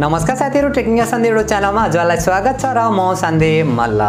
नमस्कार साथीहरु, टेक्निकल सन्देप च्यानलमा हजुरलाई स्वागत छ र म सन्देप मल्ल।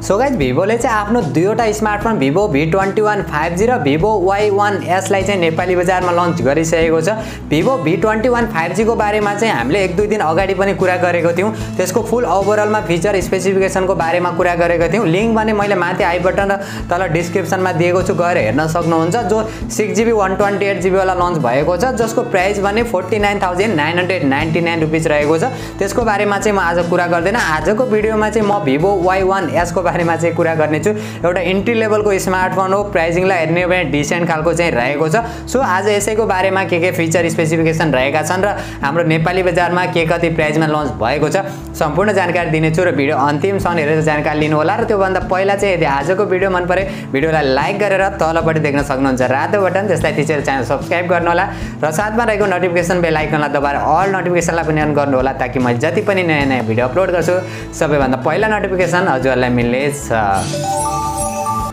सो गाइज, भिभोले चाहिँ आफ्नो दुईवटा स्मार्टफोन भिभो V21 5G र भिभो Y1s लाई चाहिँ नेपाली बजारमा लन्च गरिसकेको छ। भिभो V21 5G को बारेमा चाहिँ हामीले 1-2 दिन अगाडि पनि कुरा गरेको थियौं। त्यसको फुल ओभरअलमा फिचर स्पेसिफिकेसनको बारेमा कुरा गरेको थियौं। लिंक भने मैले माथि आई बटन र तल डिस्क्रिप्सनमा दिएको छु, गएर हेर्न सक्नुहुन्छ। जो 6GB 128GB वाला लन्च भएको छ, जसको प्राइस भने 49,999 रुपैयाँ रहेको छ। त्यसको बारेमा चाहिँ म आज कुरा गर्दैन। आजको भिडियोमा चाहिँ म भिभो Y1s को बारेमा चाहिँ कुरा गर्ने छु। एउटा एन्ट्री लेभलको स्मार्टफोन हो, प्राइसिङलाई हेर्ने भने डिसेन्ट खालको चाहिँ रहेको छ। सो आज यसैको बारेमा के फिचर स्पेसिफिकेसन रहेका छन् र हाम्रो नेपाली बजारमा के कति प्राइसमा लन्च भएको छ सम्पूर्ण जानकारी दिनेछु र भिडियो अन्तिमसम्म हेरेर जानकारी लिनु होला। र त्योभन्दा पहिला चाहिँ यदि आजको भिडियो मन परे भिडियोलाई लाइक गरेर तलपट्टि देख्न सक्नुहुन्छ रातो बटन, त्यसलाई थिचेर च्यानल सब्स्क्राइब गर्नु होला र साथमा रहेको नोटिफिकेसन बेल आइकनलाई दबाएर अल नोटिफिकेसनलाई पनि अन गर्नु होला, ताकि मैले जति पनि नयाँ भिडियो अपलोड गर्छु सबैभन्दा पहिला नोटिफिकेसन हजुरलाई मिल्ने छ।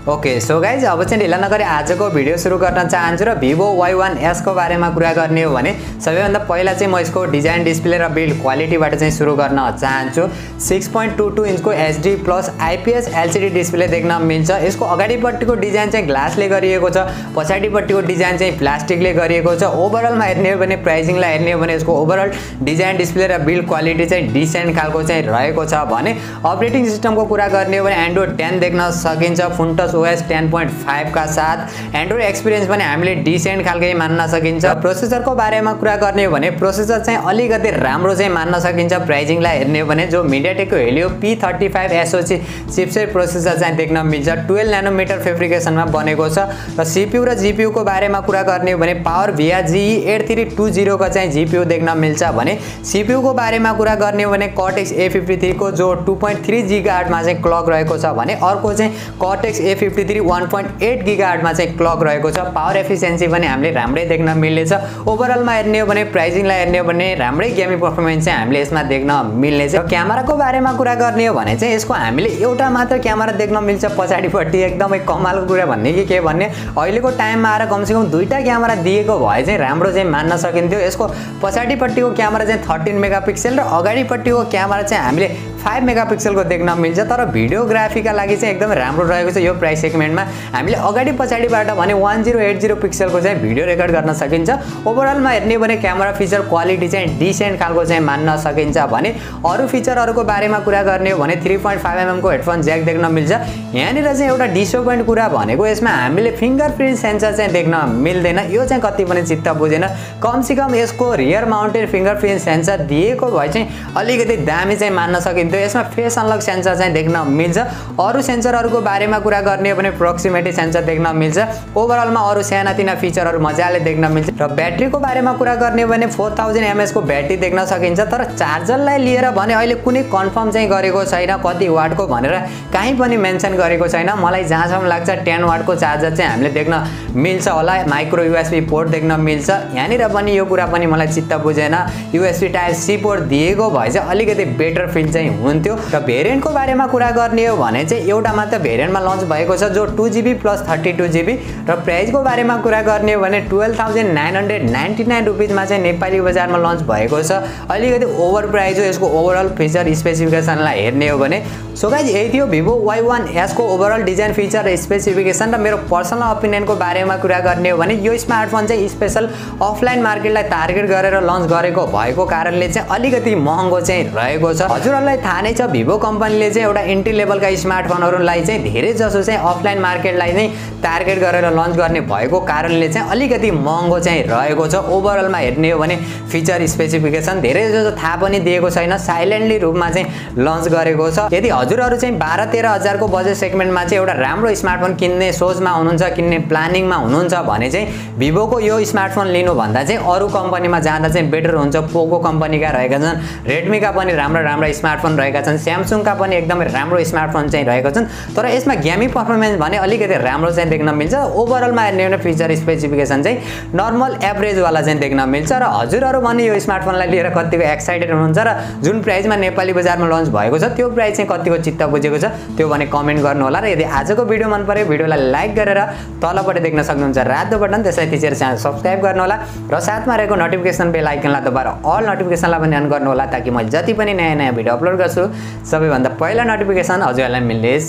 ओके, सो गाइज, अब चाहिँ ढिला नगरी आजको भिडियो सुरु गर्न चाहन्छु र भिभो Y1s को बारेमा कुरा गर्ने हो भने सबैभन्दा पहिला चाहिँ म यसको डिजाइन, डिस्प्ले र बिल्ड क्वालिटीबाट चाहिँ सुरु गर्न चाहन्छु। 6.22 इन्चको HD plus IPS LCD display देख्न मिल्छ। यसको अगाडिपट्टिको डिजाइन चाहिँ ग्लासले गरिएको छ, पछाडिपट्टिको डिजाइन चाहिँ प्लास्टिकले गरिएको छ। ओभरअलमा हेर्ने हो भने, प्राइसिङलाई हेर्ने हो भने यसको ओभरअल डिजाइन, डिस्प्ले र बिल्ड क्वालिटी चाहिँ डिसेन्ट खालको चाहिँ रहेको छ भने अपरेटिङ सिस्टमको कुरा गर्ने हो भने एन्ड्रोइड 10 देख्न सकिन्छ। फुन्टस OS 10.5 का साथ एन्ड्रोइड एक्सपिरियन्स पनि हामीले डिसेन्ट खालकै मान्न सकिन्छ। प्रोसेसरको बारेमा कुरा गर्ने हो भने प्रोसेसर चाहिँ अलिकति राम्रो चाहिँ मान्न सकिन्छ। प्राइसिङलाई हेर्ने हो भने जो मिडियाटेकको Helio P35 SoC chipset processor चाहिँ देख्न मिल्छ। 12 नैनोमिटर फेब्रिकेसनमा बनेको छ। र CPU र GPU को बारेमा कुरा गर्ने हो भने पावर भिया GE8320 का चाहिँ GPU देख्न मिल्छ भने CPU को बारेमा कुरा गर्ने हो भने Cortex A53 को जो 2.3 GHz मा चाहिँ क्लक रहेको छ भने अर्को चाहिँ Cortex A53 1.8 GHz मा चाहिँ क्लक रहेको छ। पावर एफिसिएन्सी पनि हामीले राम्रै देख्न मिल्नेछ। ओभरअलमा हेर्ने हो भने, प्राइसिङलाई हेर्ने हो भने राम्रै गेमिङ पर्फर्मेन्स चाहिँ हामीले यसमा देख्न मिल्नेछ। र क्यामेराको बारेमा कुरा गर्ने हो भने चाहिँ यसको हामीले एउटा मात्र क्यामेरा देख्न मिल्छ पछाडिपट्टि। एकदमै कमालको कुरा भन्ने कि के भन्ने, अहिलेको टाइममा आएर कमसेकम दुईटा क्यामेरा दिएको भए चाहिँ राम्रो चाहिँ मान्न सकिन्थ्यो। यसको पछाडिपट्टिको क्यामेरा चाहिँ 13 मेगापिक्सल र अगाडिपट्टिको क्यामेरा चाहिँ हामीले 5 मेगापिक्सलको देख्न मिल्छ। तर भिडियोग्राफीका लागि चाहिँ एकदमै राम्रो रहेको छ। यो प्राइस सेगमेन्टमा हामीले अगाडि पछाडिबाट भने 1080 पिक्सलको चाहिँ भिडियो रेकर्ड गर्न सकिन्छ। ओभरअलमा हेर्ने भने क्यामेरा फिचर क्वालिटी चाहिँ डिसेन्ट खालको चाहिँ मान्न सकिन्छ भने अरू फिचरहरूको बारेमा कुरा गर्ने हो भने 3.5mm को हेडफोन ज्याक देख्न मिल्छ। यहाँनिर चाहिँ एउटा डिसअपोइन्ट कुरा भनेको यसमा हामीले फिङ्गरप्रिन्ट सेन्सर चाहिँ देख्न मिल्दैन। यो चाहिँ कति पनि चित्त बुझेन। कमसेकम यसको रियर माउन्टेड फिङ्गरप्रिन्ट सेन्सर दिएको भए चाहिँ अलिकति दामी चाहिँ मान्न सकिन्थ्यो। यसमा फेस अनलक सेन्सर चाहिँ देख्न मिल्छ। अरू सेन्सरहरूको बारेमा कुरा गर्ने हो भने प्रोक्सिमिटी सेन्सर देख्न मिल्छ। ओभरअलमा अरू सानातिना फिचरहरू मजाले देख्न मिल्छ। र ब्याट्रीको बारेमा कुरा गर्ने हो भने 4000 mAh को ब्याट्री देख्न सकिन्छ। तर चार्जरलाई लिएर भने अहिले कुनै कन्फर्म चाहिँ गरेको छैन कति वाटको भनेर कहीँ पनि मेन्सन गरेको छैन। मलाई जहाँसम्म लाग्छ 10 वाटको चार्जर चाहिँ हामीले देख्न मिल्छ होला। माइक्रो USB पोर्ट देख्न मिल्छ। यहाँनिर पनि यो कुरा पनि मलाई चित्त बुझेन। USB Type-C पोर्ट दिएको भए चाहिँ अलिकति बेटर फिल चाहिँ हुन्थ्यो। र भेरिएन्टको बारेमा कुरा गर्ने हो भने चाहिँ एउटा मात्र भेरिएन्टमा लन्च भएको छ जो 2GB प्लस 32GB। र प्राइसको बारेमा कुरा गर्ने हो भने 12,999 रुपैयाँमा चाहिँ नेपाली बजारमा लन्च भएको छ। अलिकति ओभर प्राइस हो यसको ओभरअल फिचर स्पेसिफिकेसनलाई हेर्ने हो भने। सो गाइज, यही थियो भिभो Y1s को ओभरअल डिजाइन, फिचर र स्पेसिफिकेसन। र मेरो पर्सनल ओपिनियनको बारेमा कुरा गर्ने हो भने यो स्मार्टफोन चाहिँ स्पेशल अफलाइन मार्केटलाई टार्गेट गरेर लन्च गरेको भएको कारणले चाहिँ अलिकति महँगो चाहिँ रहेको छ। हजुरहरूलाई थाहा नै छ भिभो कम्पनीले चाहिँ एउटा एन्ट्री लेभलका स्मार्टफोनहरूलाई चाहिँ धेरै जसो चाहिँ अफलाइन मार्केटलाई नै टार्गेट गरेर लन्च गर्ने भएको कारणले चाहिँ अलिकति महँगो चाहिँ रहेको छ। ओभरअलमा हेर्ने हो भने फिचर स्पेसिफिकेसन धेरै जसो थाहा पनि दिएको छैन, साइलेन्टली रूपमा चाहिँ लन्च गरेको छ। यदि हजुरहरू चाहिँ 12-13 हजारको बजेट सेगमेन्टमा चाहिँ एउटा राम्रो स्मार्टफोन किन्ने सोचमा हुनुहुन्छ, किन्ने प्लानिङमा हुनुहुन्छ भने चाहिँ भिभोको यो स्मार्टफोन लिनुभन्दा चाहिँ अरू कम्पनीमा जाँदा चाहिँ बेटर हुन्छ। पोको कम्पनीका रहेका छन्, रेडमीका पनि राम्रा स्मार्टफोन रहेका छन्। स्यामसङका पनि एकदमै राम्रो स्मार्टफोन चाहिँ रहेको छन्, तर यसमा गेमिङ पर्फर्मेन्स भने अलिकति राम्रो चाहिँ देख्न मिल्छ। ओभरअलमा हेर्ने हो भने फिचर स्पेसिफिकेसन चाहिँ नर्मल एभरेजवाला चाहिँ देख्न मिल्छ। र हजुरहरू भने यो स्मार्टफोनलाई लिएर कतिको एक्साइटेड हुनुहुन्छ र जुन प्राइसमा नेपाली बजारमा लन्च भएको छ त्यो प्राइस चाहिँ कतिको चित्त बुझेको छ त्यो भने कमेन्ट गर्नु होला। र यदि आजको भिडियो मन पर्यो भिडियोलाई लाइक गरेर तलपट्टि देख्न सक्नुहुन्छ रातो बटन, त्यसलाई थिचेर च्यानल सब्स्क्राइब गर्नु होला र साथमा रहेको नोटिफिकेसन बेल आइकनलाई दबाएर अल नोटिफिकेसनलाई पनि अन गर्नु होला ताकि मैले जति पनि नयाँ भिडियो अपलोड गर्छु सबैभन्दा पहिला नोटिफिकेसन हजुरहरूलाई मिल्नेछ।